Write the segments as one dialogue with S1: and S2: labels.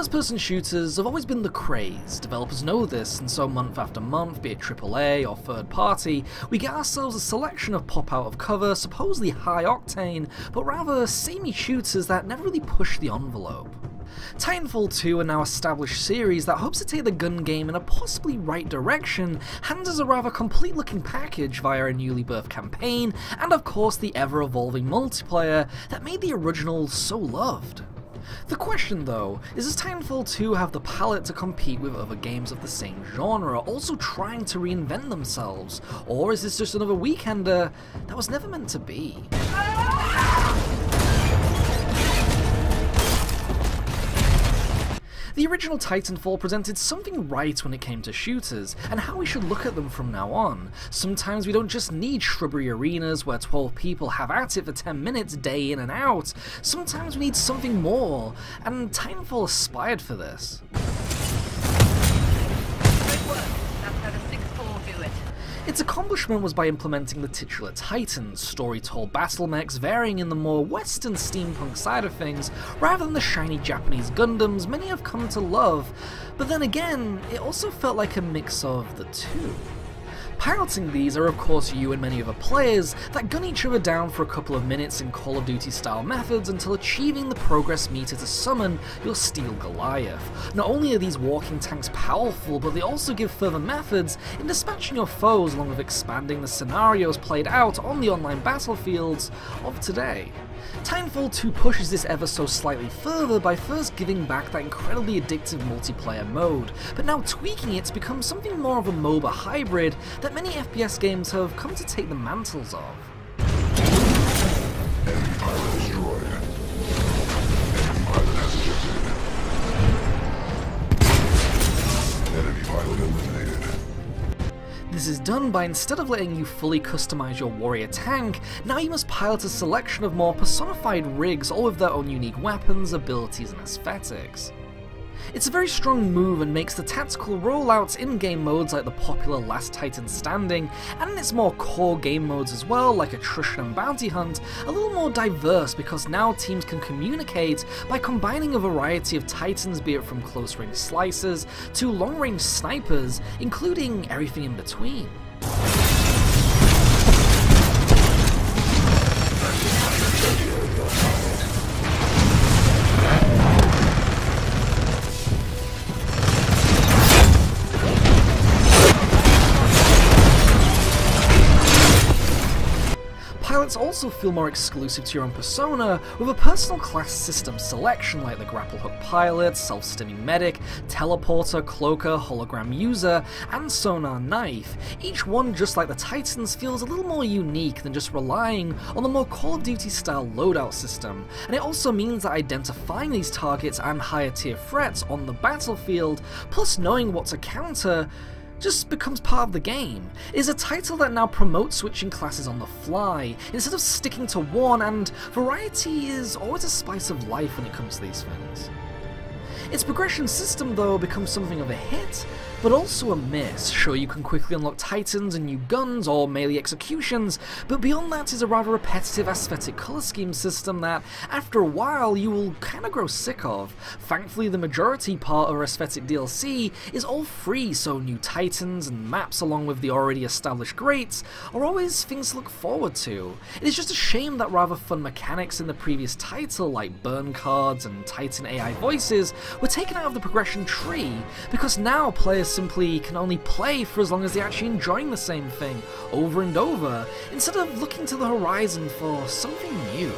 S1: First-person shooters have always been the craze. Developers know this, and so month after month, be it AAA or third party, we get ourselves a selection of pop out of cover, supposedly high octane, but rather samey shooters that never really push the envelope. Titanfall 2, a now established series that hopes to take the gun game in a possibly right direction, hands us a rather complete looking package via a newly birthed campaign, and of course the ever-evolving multiplayer that made the original so loved. The question though, is does Titanfall 2 have the palette to compete with other games of the same genre, also trying to reinvent themselves? Or is this just another weekender that was never meant to be? The original Titanfall presented something right when it came to shooters, and how we should look at them from now on. Sometimes we don't just need shrubbery arenas where 12 people have at it for 10 minutes day in and out, sometimes we need something more, and Titanfall aspired for this.
S2: Good work. That's how the 6-4 do it.
S1: Its accomplishment was by implementing the titular Titans, story-told battle mechs varying in the more western steampunk side of things, rather than the shiny Japanese Gundams many have come to love, but then again, it also felt like a mix of the two. Piloting these are of course you and many other players that gun each other down for a couple of minutes in Call of Duty style methods until achieving the progress meter to summon your Steel Goliath. Not only are these walking tanks powerful, but they also give further methods in dispatching your foes along with expanding the scenarios played out on the online battlefields of today. Titanfall 2 pushes this ever so slightly further by first giving back that incredibly addictive multiplayer mode, but now tweaking it to become something more of a MOBA hybrid that many FPS games have come to take the mantles of.
S3: Enemy pilot destroyed. Enemy pilot has ejected. Enemy pilot eliminated.
S1: This is done by, instead of letting you fully customize your warrior tank, now you must pilot a selection of more personified rigs, all with their own unique weapons, abilities and aesthetics. It's a very strong move and makes the tactical rollouts in-game modes like the popular Last Titan Standing, and in its more core game modes as well, like Attrition and Bounty Hunt, a little more diverse because now teams can communicate by combining a variety of titans, be it from close-range slicers to long-range snipers, including everything in between. Pilots also feel more exclusive to your own persona, with a personal class system selection like the grapple hook pilot, self-stimming medic, teleporter, cloaker, hologram user, and sonar knife. Each one, just like the Titans, feels a little more unique than just relying on the more Call of Duty style loadout system, and it also means that identifying these targets and higher tier threats on the battlefield, plus knowing what to counter, just becomes part of the game. It is a title that now promotes switching classes on the fly, instead of sticking to one, and variety is always a spice of life when it comes to these things. Its progression system though becomes something of a hit, but also a miss. Sure, you can quickly unlock titans and new guns or melee executions, but beyond that is a rather repetitive aesthetic colour scheme system that, after a while, you will kinda grow sick of. Thankfully, the majority part of our aesthetic DLC is all free, so new titans and maps along with the already established greats are always things to look forward to. It is just a shame that rather fun mechanics in the previous title, like burn cards and Titan AI voices, were taken out of the progression tree, because now players simply can only play for as long as they're actually enjoying the same thing over and over, instead of looking to the horizon for something new.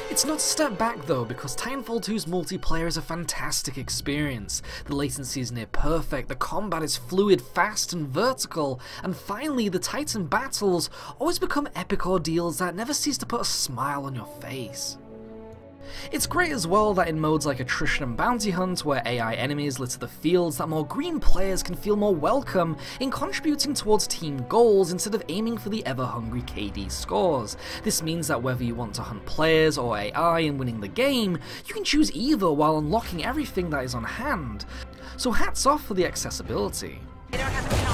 S1: It's not a step back though, because Titanfall 2's multiplayer is a fantastic experience. The latency is near perfect, the combat is fluid, fast and vertical, and finally the Titan battles always become epic ordeals that never cease to put a smile on your face. It's great as well that in modes like Attrition and Bounty Hunt, where AI enemies litter the fields, that more green players can feel more welcome in contributing towards team goals instead of aiming for the ever-hungry KD scores. This means that whether you want to hunt players or AI in winning the game, you can choose either while unlocking everything that is on hand. So hats off for the accessibility.
S2: They don't have a chance.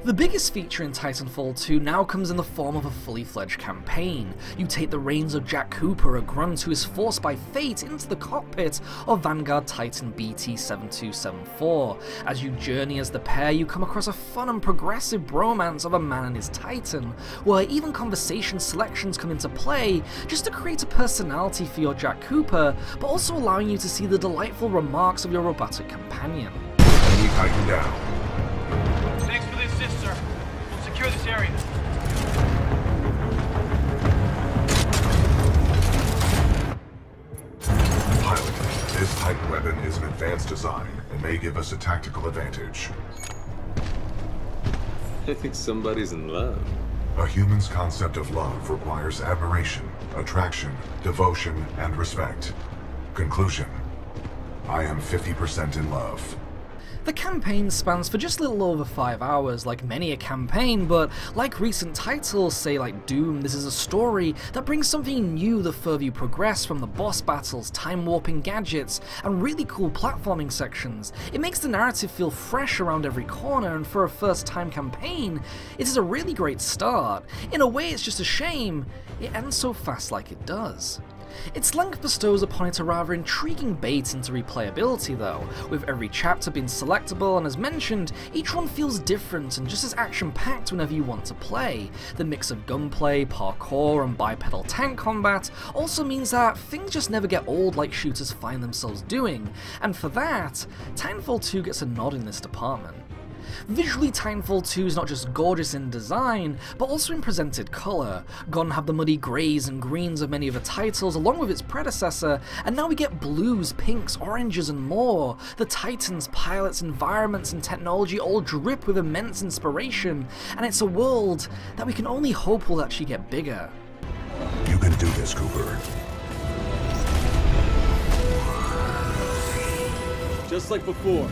S1: The biggest feature in Titanfall 2 now comes in the form of a fully fledged campaign. You take the reins of Jack Cooper, a grunt who is forced by fate into the cockpit of Vanguard Titan BT-7274. As you journey as the pair, you come across a fun and progressive bromance of a man and his Titan, where even conversation selections come into play just to create a personality for your Jack Cooper, but also allowing you to see the delightful remarks of your robotic companion.
S3: Enemy Titan down.
S4: Thanks for the assist, sir. We'll secure this area.
S3: Pilot, this Titan weapon is an advanced design and may give us a tactical advantage.
S5: I think somebody's in love.
S3: A human's concept of love requires admiration, attraction, devotion, and respect. Conclusion: I am 50% in love.
S1: The campaign spans for just a little over 5 hours, like many a campaign, but like recent titles, say like Doom, this is a story that brings something new the further you progress, from the boss battles, time-warping gadgets, and really cool platforming sections. It makes the narrative feel fresh around every corner, and for a first-time campaign, it is a really great start. In a way, it's just a shame it ends so fast like it does. Its length bestows upon it a rather intriguing bait into replayability though, with every chapter being selectable, and as mentioned, each one feels different and just as action-packed whenever you want to play. The mix of gunplay, parkour, and bipedal tank combat also means that things just never get old like shooters find themselves doing, and for that, Titanfall 2 gets a nod in this department. Visually, Titanfall 2 is not just gorgeous in design, but also in presented colour. Gone have the muddy greys and greens of many of the titles along with its predecessor, and now we get blues, pinks, oranges, and more. The Titans, pilots, environments, and technology all drip with immense inspiration, and it's a world that we can only hope will actually get bigger.
S3: You can do this, Cooper.
S5: Just like before.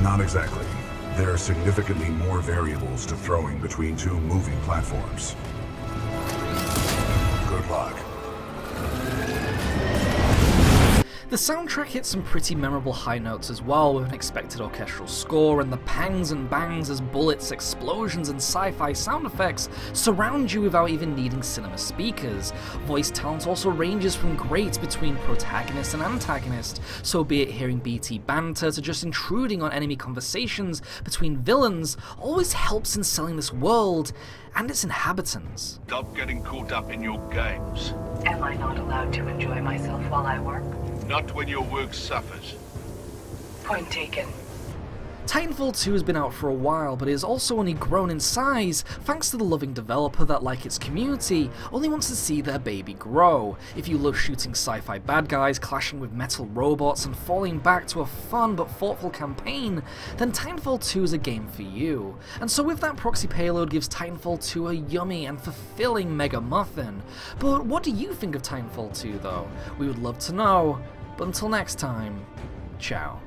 S3: Not exactly. There are significantly more variables to throwing between two moving platforms. Good luck.
S1: The soundtrack hits some pretty memorable high notes as well, with an expected orchestral score and the pangs and bangs as bullets, explosions, and sci-fi sound effects surround you without even needing cinema speakers. Voice talent also ranges from great between protagonist and antagonist, so be it hearing BT banter to just intruding on enemy conversations between villains, always helps in selling this world and its inhabitants.
S6: Stop getting caught up in your games.
S2: Am I not allowed to enjoy myself while I work?
S6: Not when your work suffers.
S2: Point taken.
S1: Titanfall 2 has been out for a while, but it has also only grown in size thanks to the loving developer that, like its community, only wants to see their baby grow. If you love shooting sci-fi bad guys, clashing with metal robots, and falling back to a fun but thoughtful campaign, then Titanfall 2 is a game for you. And so with that, Proxy Payload gives Titanfall 2 a yummy and fulfilling mega muffin. But what do you think of Titanfall 2 though? We would love to know, but until next time, ciao.